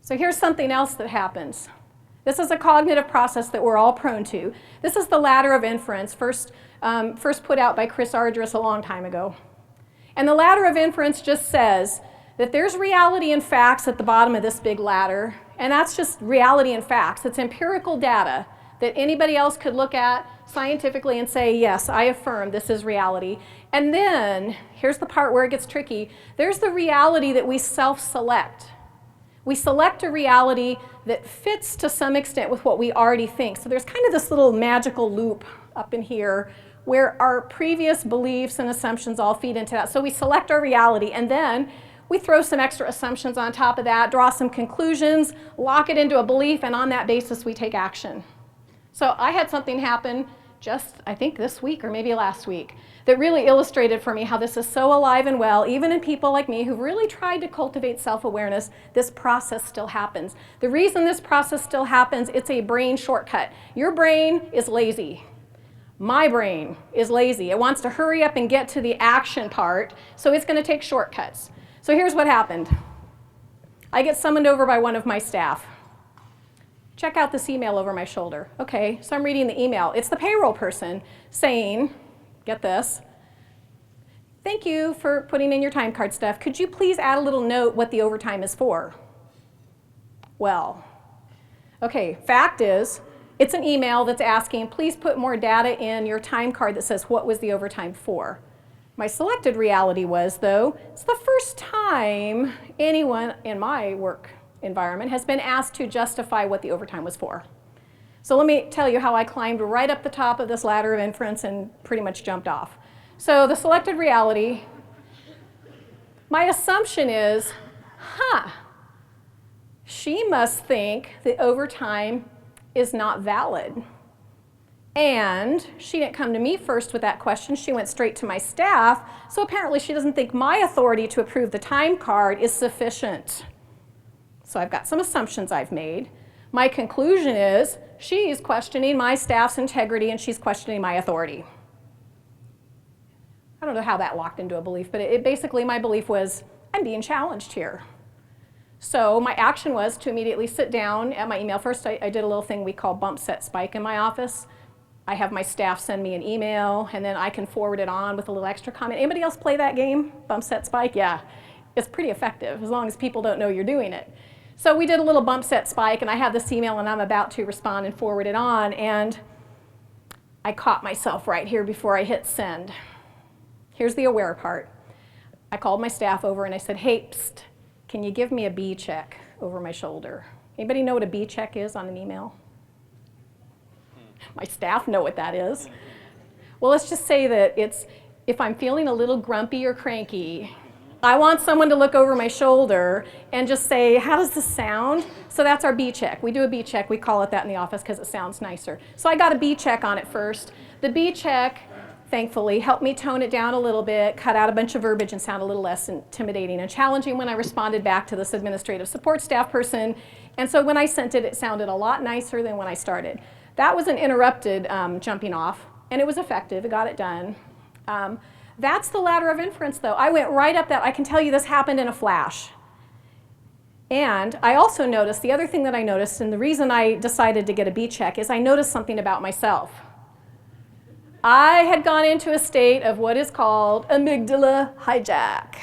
So here's something else that happens. This is a cognitive process that we're all prone to. This is the ladder of inference, first put out by CrisisOptimist a long time ago. And the ladder of inference just says that there's reality and facts at the bottom of this big ladder, and that's just reality and facts. It's empirical data that anybody else could look at scientifically and say, yes, I affirm this is reality. And then, here's the part where it gets tricky, there's the reality that we self-select. We select a reality that fits to some extent with what we already think. So there's kind of this little magical loop up in here where our previous beliefs and assumptions all feed into that. So we select our reality, and then we throw some extra assumptions on top of that, draw some conclusions, lock it into a belief, and on that basis we take action. So I had something happen just, I think this week or maybe last week, that really illustrated for me how this is so alive and well, even in people like me who've really tried to cultivate self-awareness, this process still happens. The reason this process still happens, it's a brain shortcut. Your brain is lazy. My brain is lazy. It wants to hurry up and get to the action part, so it's going to take shortcuts. So here's what happened. I get summoned over by one of my staff. Check out this email over my shoulder. Okay, so I'm reading the email. It's the payroll person saying, get this, thank you for putting in your time card stuff. Could you please add a little note what the overtime is for? Well, okay, fact is, it's an email that's asking, please put more data in your time card that says what was the overtime for. My selected reality was, though, it's the first time anyone in my work environment has been asked to justify what the overtime was for. So let me tell you how I climbed right up the top of this ladder of inference and pretty much jumped off. So the selected reality, my assumption is, she must think the overtime is not valid. And she didn't come to me first with that question, she went straight to my staff, so apparently she doesn't think my authority to approve the time card is sufficient. So I've got some assumptions I've made. My conclusion is she's questioning my staff's integrity and she's questioning my authority. I don't know how that locked into a belief, but it basically, my belief was, I'm being challenged here. So my action was to immediately sit down at my email. First, I did a little thing we call bump, set, spike in my office. I have my staff send me an email, and then I can forward it on with a little extra comment. Anybody else play that game, bump, set, spike? Yeah, it's pretty effective as long as people don't know you're doing it. So we did a little bump, set, spike, and I have this email, and I'm about to respond and forward it on, and I caught myself right here before I hit send. Here's the aware part. I called my staff over, and I said, hey, psst, can you give me a B check over my shoulder? Anybody know what a B check is on an email? My staff know what that is. Well, let's just say that it's, if I'm feeling a little grumpy or cranky, I want someone to look over my shoulder and just say, how does this sound? So that's our B check. We do a B check. We call it that in the office because it sounds nicer. So I got a B check on it first. The B check, thankfully, helped me tone it down a little bit, cut out a bunch of verbiage, and sound a little less intimidating and challenging when I responded back to this administrative support staff person. And so when I sent it, it sounded a lot nicer than when I started. That was an interrupted jumping off, and it was effective. It got it done. That's the ladder of inference, though. I went right up that. I can tell you this happened in a flash. And I also noticed, the other thing that I noticed, and the reason I decided to get a B check, is I noticed something about myself. I had gone into a state of what is called amygdala hijack.